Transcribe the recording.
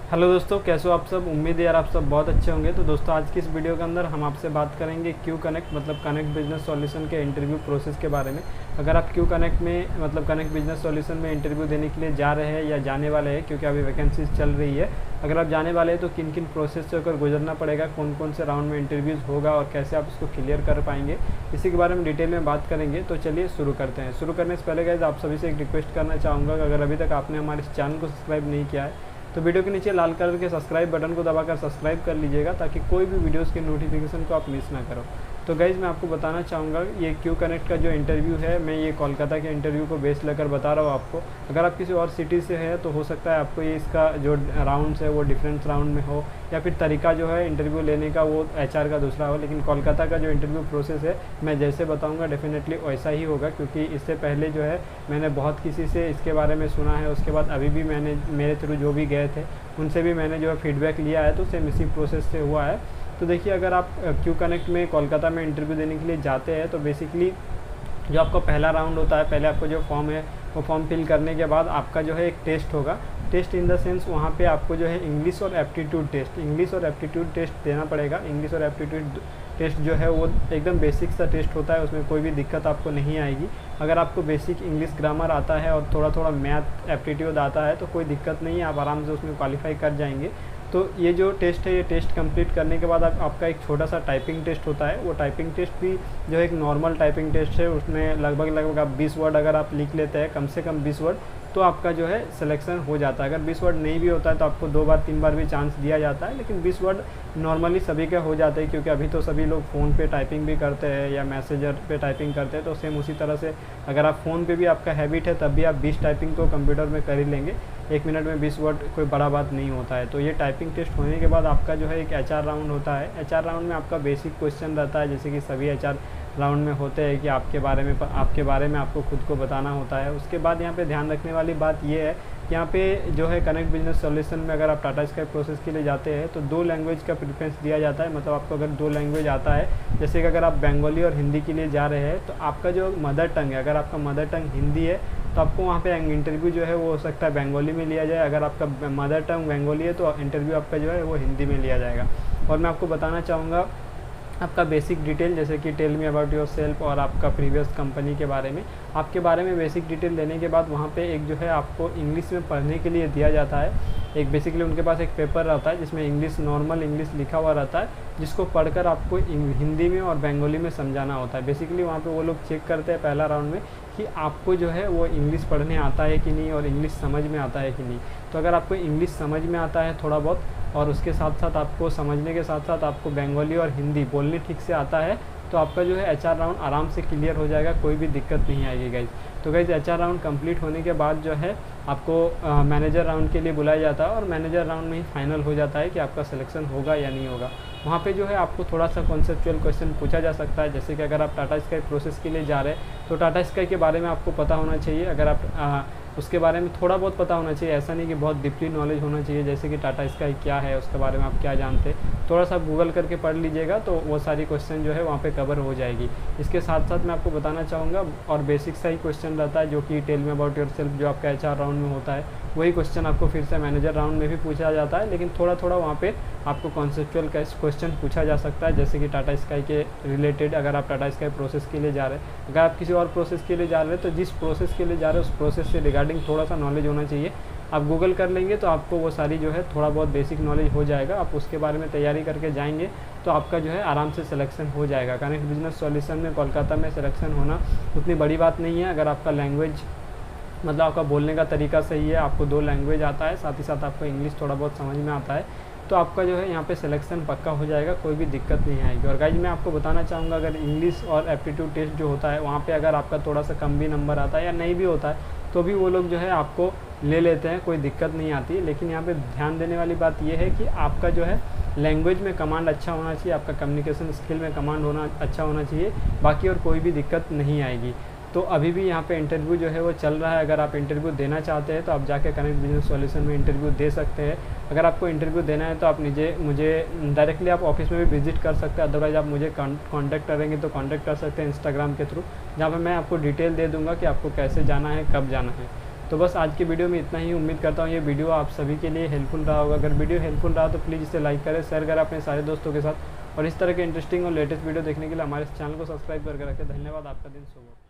Hello दोस्तों, कैसे हो आप सब। उम्मीद है यार आप सब बहुत अच्छे होंगे। तो दोस्तों आज की इस वीडियो के अंदर हम आपसे बात करेंगे क्यू कनेक्ट मतलब कनेक्ट बिजनेस सॉल्यूशन के इंटरव्यू प्रोसेस के बारे में। अगर आप क्यू कनेक्ट में मतलब कनेक्ट बिजनेस सॉल्यूशन में इंटरव्यू देने के लिए जा रहे हैं या जाने वाले हैं, क्योंकि अभी वैकेंसीज चल रही है, अगर आप जाने वाले हैं तो किन किन प्रोसेस से होकर गुजरना पड़ेगा, कौन कौन से राउंड में इंटरव्यूज़ होगा और कैसे आप उसको क्लियर कर पाएंगे, इसी के बारे में डिटेल में बात करेंगे। तो चलिए शुरू करते हैं। शुरू करने से पहले गाइस आप सभी से एक रिक्वेस्ट करना चाहूँगा कि अगर अभी तक आपने हमारे इस चैनल को सब्सक्राइब नहीं किया है तो वीडियो के नीचे लाल कलर के सब्सक्राइब बटन को दबाकर सब्सक्राइब कर लीजिएगा, ताकि कोई भी वीडियोस के नोटिफिकेशन को आप मिस ना करो। तो गाइज़ मैं आपको बताना चाहूँगा, ये क्यू कनेक्ट का जो इंटरव्यू है, मैं ये कोलकाता के इंटरव्यू को बेस लेकर बता रहा हूँ आपको। अगर आप किसी और सिटी से है तो हो सकता है आपको ये इसका जो राउंड्स है वो डिफरेंट राउंड में हो, या फिर तरीका जो है इंटरव्यू लेने का वो एचआर का दूसरा हो। लेकिन कोलकाता का जो इंटरव्यू प्रोसेस है मैं जैसे बताऊँगा डेफिनेटली वैसा ही होगा, क्योंकि इससे पहले जो है मैंने बहुत किसी से इसके बारे में सुना है। उसके बाद अभी भी मैंने मेरे थ्रू जो भी गए थे उनसे भी मैंने जो है फीडबैक लिया है, तो सेम इसी प्रोसेस से हुआ है। तो देखिए, अगर आप क्यू कनेक्ट में कोलकाता में इंटरव्यू देने के लिए जाते हैं तो बेसिकली जो आपका पहला राउंड होता है, पहले आपको जो फॉर्म है वो फॉर्म फिल करने के बाद आपका जो है एक टेस्ट होगा। टेस्ट इन द सेंस वहाँ पे आपको जो है इंग्लिश और एप्टीट्यूड टेस्ट देना पड़ेगा। इंग्लिश और एप्टीट्यूड टेस्ट जो है वो एकदम बेसिक सा टेस्ट होता है, उसमें कोई भी दिक्कत आपको नहीं आएगी। अगर आपको बेसिक इंग्लिश ग्रामर आता है और थोड़ा थोड़ा मैथ एप्टीट्यूड आता है तो कोई दिक्कत नहीं है, आप आराम से उसमें क्वालिफाई कर जाएंगे। तो ये जो टेस्ट है, ये टेस्ट कंप्लीट करने के बाद आपका एक छोटा सा टाइपिंग टेस्ट होता है। वो टाइपिंग टेस्ट भी जो है एक नॉर्मल टाइपिंग टेस्ट है, उसमें लगभग आप 20 वर्ड अगर आप लिख लेते हैं, कम से कम 20 वर्ड, तो आपका जो है सिलेक्शन हो जाता है। अगर 20 वर्ड नहीं भी होता है तो आपको 2 बार 3 बार भी चांस दिया जाता है, लेकिन 20 वर्ड नॉर्मली सभी का हो जाता है, क्योंकि अभी तो सभी लोग फ़ोन पे टाइपिंग भी करते हैं या मैसेजर पे टाइपिंग करते हैं। तो सेम उसी तरह से अगर आप फ़ोन पे भी आपका हैबिट है तब भी आप 20 टाइपिंग तो कंप्यूटर में कर ही लेंगे। 1 मिनट में 20 वर्ड कोई बड़ा बात नहीं होता है। तो ये टाइपिंग टेस्ट होने के बाद आपका जो है एक एचआर राउंड होता है। एचआर राउंड में आपका बेसिक क्वेश्चन रहता है, जैसे कि सभी एचआर राउंड में होते हैं कि आपके बारे में आपको खुद को बताना होता है। उसके बाद यहाँ पे ध्यान रखने वाली बात ये है कि यहाँ पे जो है कनेक्ट बिजनेस सॉल्यूशन में अगर आप टाटा स्काई प्रोसेस के लिए जाते हैं तो 2 लैंग्वेज का प्रेफरेंस दिया जाता है। मतलब आपको अगर 2 लैंग्वेज आता है, जैसे कि अगर आप बंगाली और हिंदी के लिए जा रहे हैं तो आपका जो मदर टंग है, अगर आपका मदर टंग हिंदी है तो आपको वहाँ पे इंटरव्यू जो है वो हो सकता है बंगाली में लिया जाए। अगर आपका मदर टंग बंगाली है तो इंटरव्यू आपका जो है वो हिंदी में लिया जाएगा। और मैं आपको बताना चाहूँगा आपका बेसिक डिटेल, जैसे कि tell me about yourself और आपका प्रीवियस कंपनी के बारे में, आपके बारे में बेसिक डिटेल देने के बाद वहाँ पे एक जो है आपको इंग्लिश में पढ़ने के लिए दिया जाता है। एक बेसिकली उनके पास एक पेपर रहता है जिसमें इंग्लिश, नॉर्मल इंग्लिश लिखा हुआ रहता है, जिसको पढ़कर आपको हिंदी में और बंगाली में समझाना होता है। बेसिकली वहाँ पे वो लोग चेक करते हैं पहला राउंड में कि आपको जो है वो इंग्लिश पढ़ने आता है कि नहीं और इंग्लिश समझ में आता है कि नहीं। तो अगर आपको इंग्लिश समझ में आता है थोड़ा बहुत, और उसके साथ साथ आपको समझने के साथ साथ आपको बंगाली और हिंदी बोलने ठीक से आता है, तो आपका जो है एचआर राउंड आराम से क्लियर हो जाएगा, कोई भी दिक्कत नहीं आएगी गाइज। तो गाइज एचआर राउंड कंप्लीट होने के बाद जो है आपको मैनेजर राउंड के लिए बुलाया जाता है, और मैनेजर राउंड में ही फाइनल हो जाता है कि आपका सिलेक्शन होगा या नहीं होगा। वहाँ पे जो है आपको थोड़ा सा कॉन्सेप्चुअल क्वेश्चन पूछा जा सकता है, जैसे कि अगर आप टाटा स्काई प्रोसेस के लिए जा रहे हैं तो टाटा स्काई के बारे में आपको पता होना चाहिए। अगर आप उसके बारे में थोड़ा बहुत पता होना चाहिए, ऐसा नहीं कि बहुत डीपली नॉलेज होना चाहिए, जैसे कि टाटा स्काई क्या है उसके बारे में आप क्या जानते हैं, थोड़ा सा गूगल करके पढ़ लीजिएगा तो वो सारी क्वेश्चन जो है वहाँ पे कवर हो जाएगी। इसके साथ साथ मैं आपको बताना चाहूँगा, और बेसिक सा ही क्वेश्चन रहता है जो कि tell me about yourself जो आपका एचआर राउंड में होता है, वही क्वेश्चन आपको फिर से मैनेजर राउंड में भी पूछा जाता है, लेकिन थोड़ा थोड़ा वहाँ पे आपको कॉन्सेप्चुअल क्वेश्चन पूछा जा सकता है, जैसे कि टाटा स्काई के रिलेटेड। अगर आप टाटा स्काई प्रोसेस के लिए जा रहे हैं, अगर आप किसी और प्रोसेस के लिए जा रहे हैं तो जिस प्रोसेस के लिए जा रहे हैं उस प्रोसेस से रिगार्डिंग थोड़ा सा नॉलेज होना चाहिए। आप गूगल कर लेंगे तो आपको वो सारी जो है थोड़ा बहुत बेसिक नॉलेज हो जाएगा। आप उसके बारे में तैयारी करके जाएंगे तो आपका जो है आराम से सिलेक्शन हो जाएगा। कनेक्ट बिजनेस सॉल्यूशन में कोलकाता में सिलेक्शन होना उतनी बड़ी बात नहीं है, अगर आपका लैंग्वेज मतलब आपका बोलने का तरीका सही है, आपको 2 लैंग्वेज आता है, साथ ही साथ आपको इंग्लिश थोड़ा बहुत समझ में आता है, तो आपका जो है यहाँ पे सिलेक्शन पक्का हो जाएगा, कोई भी दिक्कत नहीं आएगी। और गाइज मैं आपको बताना चाहूँगा, अगर इंग्लिश और एप्टीट्यूड टेस्ट जो होता है वहाँ पे अगर आपका थोड़ा सा कम भी नंबर आता है या नहीं भी होता है तो भी वो लोग जो है आपको ले लेते हैं, कोई दिक्कत नहीं आती है। लेकिन यहाँ पे ध्यान देने वाली बात यह है कि आपका जो है लैंग्वेज में कमांड अच्छा होना चाहिए, आपका कम्युनिकेशन स्किल में कमांड होना अच्छा होना चाहिए, बाकी और कोई भी दिक्कत नहीं आएगी। तो अभी भी यहाँ पे इंटरव्यू जो है वो चल रहा है। अगर आप इंटरव्यू देना चाहते हैं तो आप जाके कनेक्ट बिजनेस सॉल्यूशन में इंटरव्यू दे सकते हैं। अगर आपको इंटरव्यू देना है तो आप मुझे डायरेक्टली आप ऑफिस में भी विजिट कर सकते हैं, अदरवाइज़ आप मुझे कांटेक्ट करेंगे तो कांटेक्ट कर सकते हैं इंस्टाग्राम के थ्रू, जहाँ पर मैं आपको डिटेल दे दूँगा कि आपको कैसे जाना है, कब जाना है। तो बस आज की वीडियो में इतना ही। उम्मीद करता हूँ ये वीडियो आप सभी के लिए हेल्पफुल रहा होगा। अगर वीडियो हेल्पफुल रहा तो प्लीज़ इसे लाइक करें, शेयर करें अपने सारे दोस्तों के साथ, और इस तरह के इंटरेस्टिंग और लेटेस्ट वीडियो देखने के लिए हमारे चैनल को सब्सक्राइब करके रखें। धन्यवाद, आपका दिन शुभ हो।